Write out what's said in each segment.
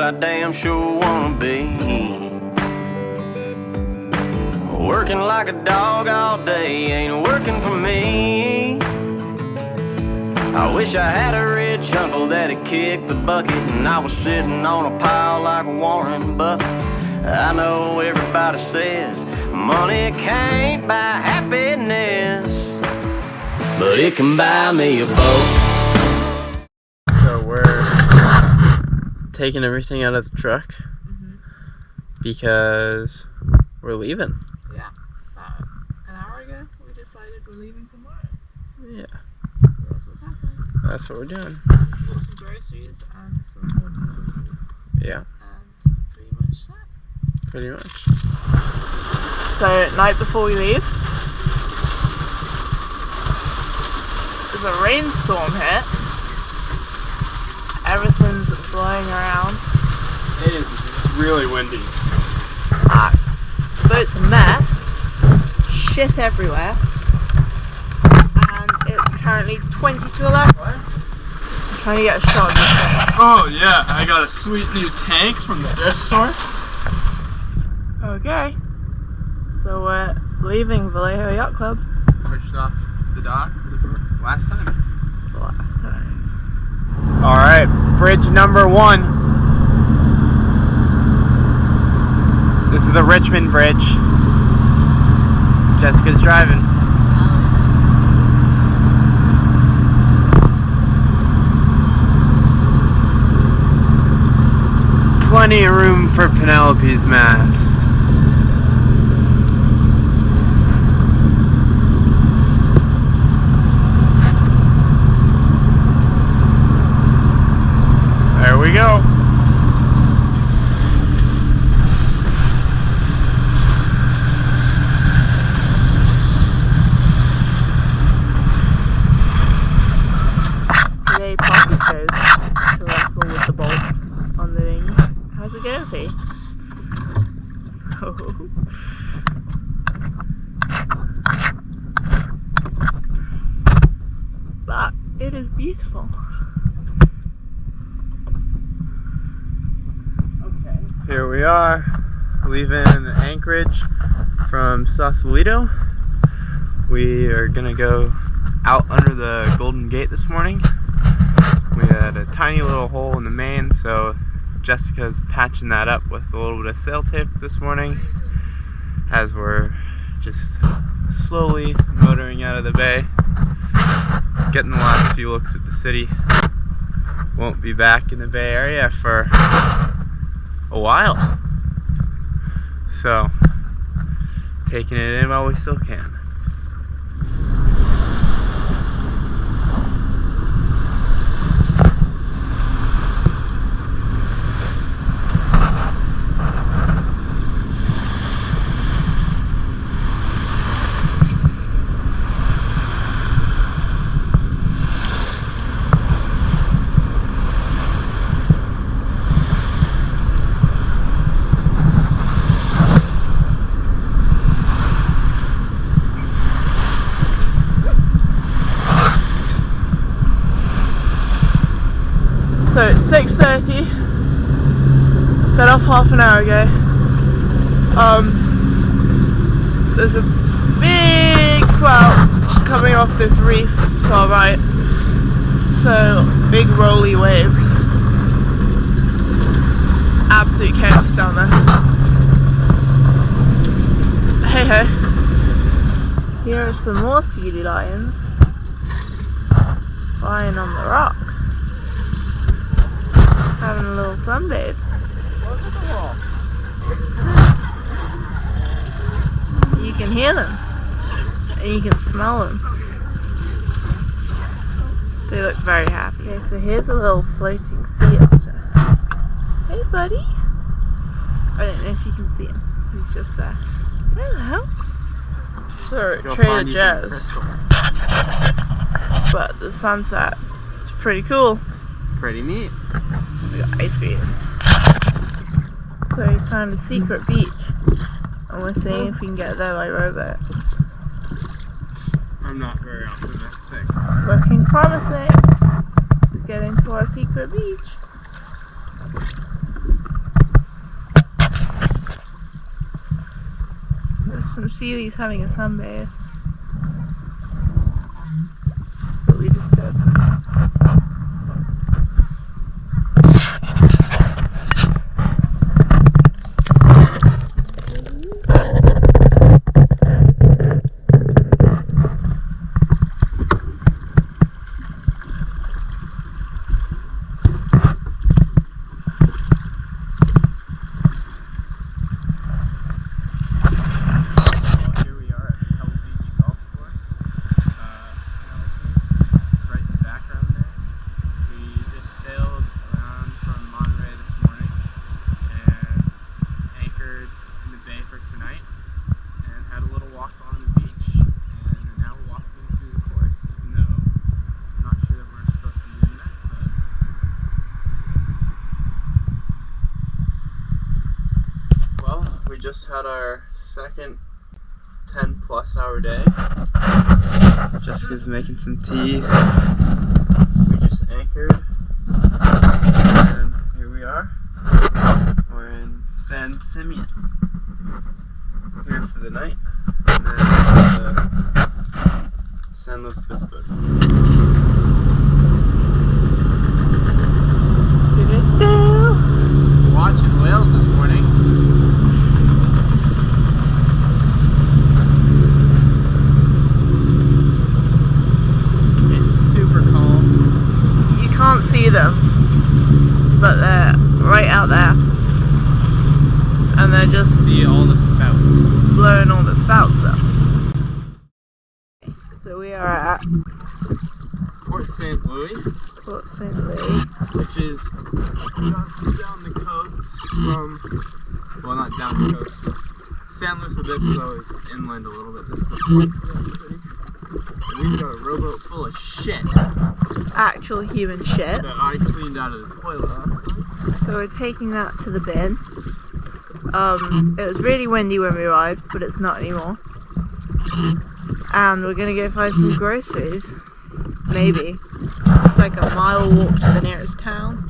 I damn sure wanna be. Working like a dog all day ain't working for me. I wish I had a rich uncle that'd kick the bucket and I was sitting on a pile like Warren Buffett. I know everybody says money can't buy happiness, but it can buy me a boat. So we're taking everything out of the truck because we're leaving. Yeah, about an hour ago we decided we're leaving tomorrow. Yeah. So that's what's happening. That's what we're doing. Bought some groceries and some water, some food. Yeah. And pretty much set. Pretty much. So, night before we leave, there's a rainstorm hit. Everything's blowing around. It is really windy. Boat's a mess. Shit everywhere. And it's currently 20 to 11. What? I'm trying to get a shot of this thing. Oh yeah, I got a sweet new tank from the thrift store. Okay. So we're leaving Vallejo Yacht Club. Pushed off the dock for the last time. The last time. Alright, bridge number 1. This is the Richmond Bridge. Jessica's driving. Plenty of room for Penelope's mast. There we go. Today Poppy chose to wrestle with the bolts on the dinghy. How's it going, Fee? Oh. But it is beautiful. Okay. Here we are, leaving Anchorage from Sausalito. We are gonna go out under the Golden Gate this morning. We had a tiny little hole in the main, so Jessica's patching that up with a little bit of sail tape this morning as we're just slowly motoring out of the bay, getting the last few looks at the city. Won't be back in the Bay Area for a while, so taking it in while we still can. So it's 6:30. Set off half an hour ago. There's a big swell coming off this reef to our right. So big rolly waves. Absolute chaos down there. Hey hey. Here are some more sea lions lying on the rocks, having a little sunbathe. Look at the wall. You can hear them and you can smell them. They look very happy. Okay, so here's a little floating sea otter. Hey buddy. I don't know if you can see him. He's just there. Hello. So Trader Joe's. But the sunset is pretty cool. Pretty neat. We got ice cream. So we found a secret beach. And we're seeing if we can get there by rowboat. I'm not very optimistic. It's looking promising. Let's get into our secret beach. some sealies having a sunbathe. But we just did. We just had our second 10+ hour day. Jessica's making some tea. We just anchored. And here we are. We're in San Simeon. Here for the night. And then to San Luis Obispo. Watching whales this morning. Can't see them, but they're right out there, and they're just see all the spouts, blowing all the spouts up. So we are at Port St. Louis, which is just down the coast from, well, not down the coast. San Luis Obispo is inland a little bit. This is the point of the city. We've got a rowboat full of shit. Actual human shit. That I cleaned out of the toilet last night. So we're taking that to the bin. It was really windy when we arrived, but it's not anymore. And we're gonna go find some groceries. Maybe. It's like a mile walk to the nearest town.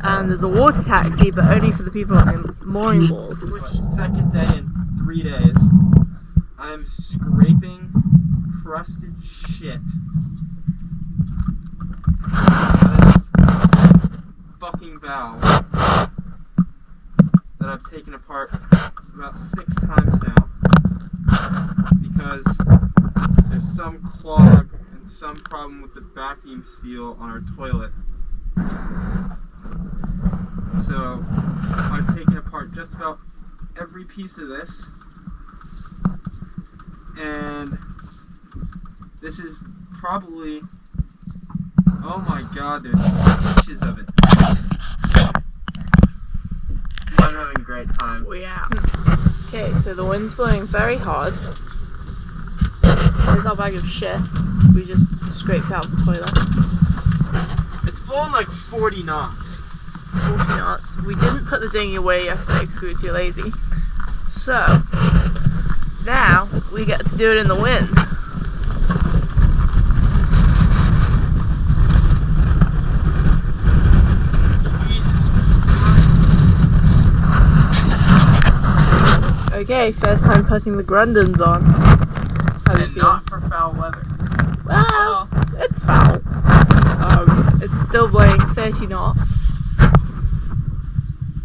And there's a water taxi, but only for the people on the mooring balls. Second day in 3 days. I'm scraping crusted shit. Fucking valve that I've taken apart about 6 times now because there's some clog and some problem with the vacuum seal on our toilet. So I've taken apart just about every piece of this, and this is probably, oh my god, there's inches of it. I'm having a great time. We out. Okay, so the wind's blowing very hard. Here's our bag of shit. We just scraped out the toilet. It's blowing like 40 knots. 40 knots. We didn't put the dinghy away yesterday because we were too lazy. So, now we get to do it in the wind. Okay, first time putting the Grundens on. How do you And feel? not for foul weather. Well, it's foul. It's still blowing 30 knots.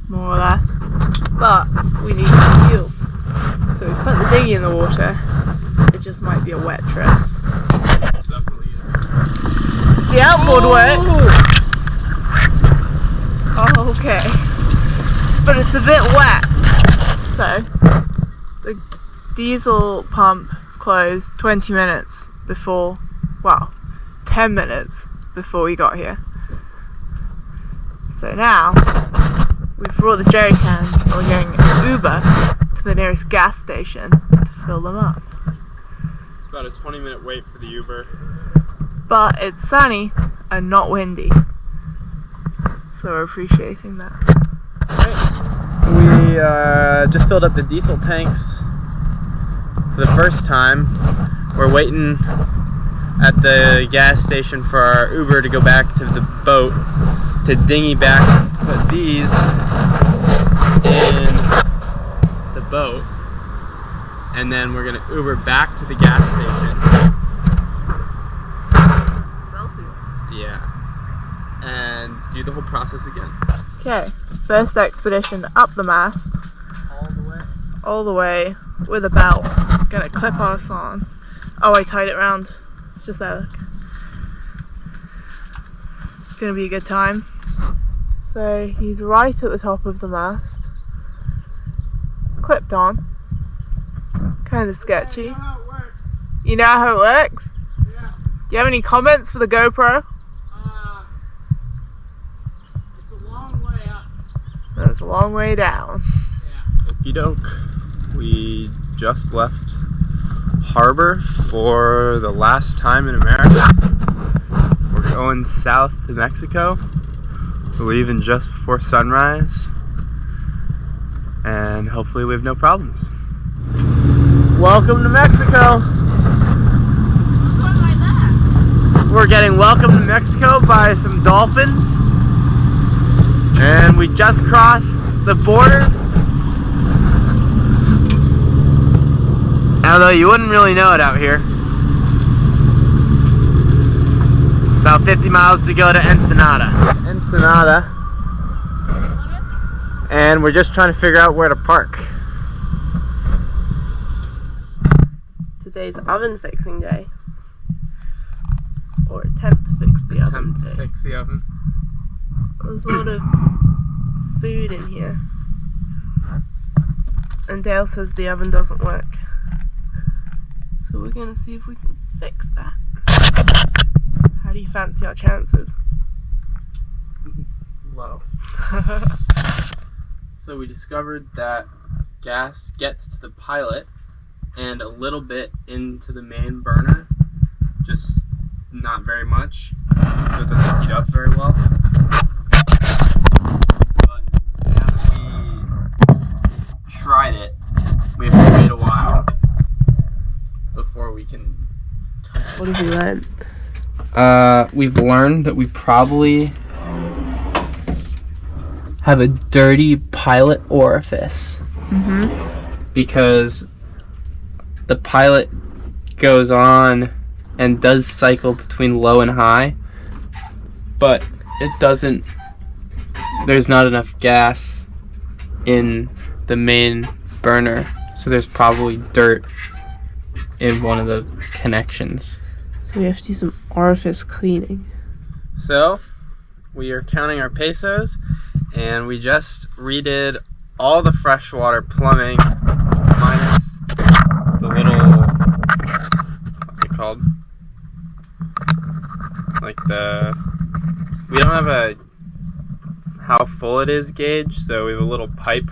More or less. But we need some fuel. So we've put the dinghy in the water. It just might be a wet trip. It's definitely The outboard works. Oh, okay. But it's a bit wet. So, the diesel pump closed 20 minutes before, well, 10 minutes before we got here. So now, we've brought the jerry cans and we're getting an Uber to the nearest gas station to fill them up. It's about a 20-minute wait for the Uber. But it's sunny and not windy. So we're appreciating that. We just filled up the diesel tanks for the first time. We're waiting at the gas station for our Uber to go back to the boat to dinghy back, put these in the boat, and then we're gonna Uber back to the gas station. Yeah. And do the whole process again. Okay, first expedition up the mast. All the way with a belt. Gonna clip us on. Oh, I tied it round. It's just there. Look. It's gonna be a good time. So he's right at the top of the mast. Clipped on. Kind of sketchy. You know how it works. You know how it works? Yeah. Do you have any comments for the GoPro? It's a long way up. That's a long way down. Okie doke. We just left harbor for the last time in America. We're going south to Mexico. We're leaving just before sunrise. And hopefully we have no problems. Welcome to Mexico! What's going like that? We're getting welcomed to Mexico by some dolphins. And we just crossed the border. Although you wouldn't really know it out here. About 50 miles to go to Ensenada. And we're just trying to figure out where to park. Today's oven fixing day. Or attempt to fix the oven day. Fix the oven. There's a lot of food in here. And Dale says the oven doesn't work. So we're gonna see if we can fix that. How do you fancy our chances? Low. So we discovered that gas gets to the pilot and a little bit into the main burner, just not very much, so it doesn't heat up very well. But now that we tried it, we have to wait a while before we can touch it. What have you learned? We've learned that we probably have a dirty pilot orifice. Because the pilot goes on and does cycle between low and high, but it doesn't, there's not enough gas in the main burner, so there's probably dirt in one of the connections. So we have to do some orifice cleaning. So we are counting our pesos, and we just redid all the freshwater plumbing minus the little, what's it called? Like we don't have a how full it is gauge, so we have a little pipe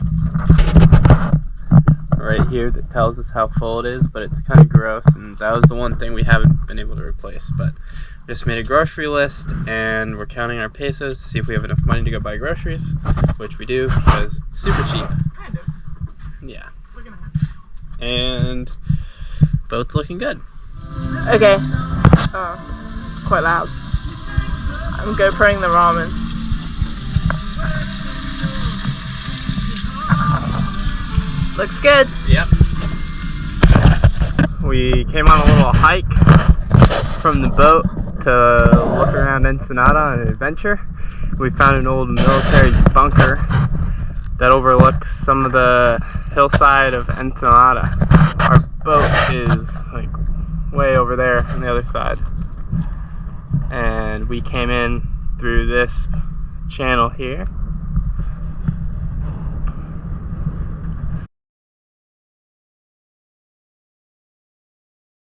right here that tells us how full it is, but it's kind of gross, and that was the one thing we haven't been able to replace. But just made a grocery list, and we're counting our pesos to see if we have enough money to go buy groceries, which we do because it's super cheap. Kind of. Yeah. We're gonna And boat's looking good. Okay. Oh, it's quite loud. I'm GoProing the ramen. Looks good. Yep. We came on a little hike from the boat to look around Ensenada on an adventure. We found an old military bunker that overlooks some of the hillside of Ensenada. Our boat is like way over there on the other side. And we came in through this channel here.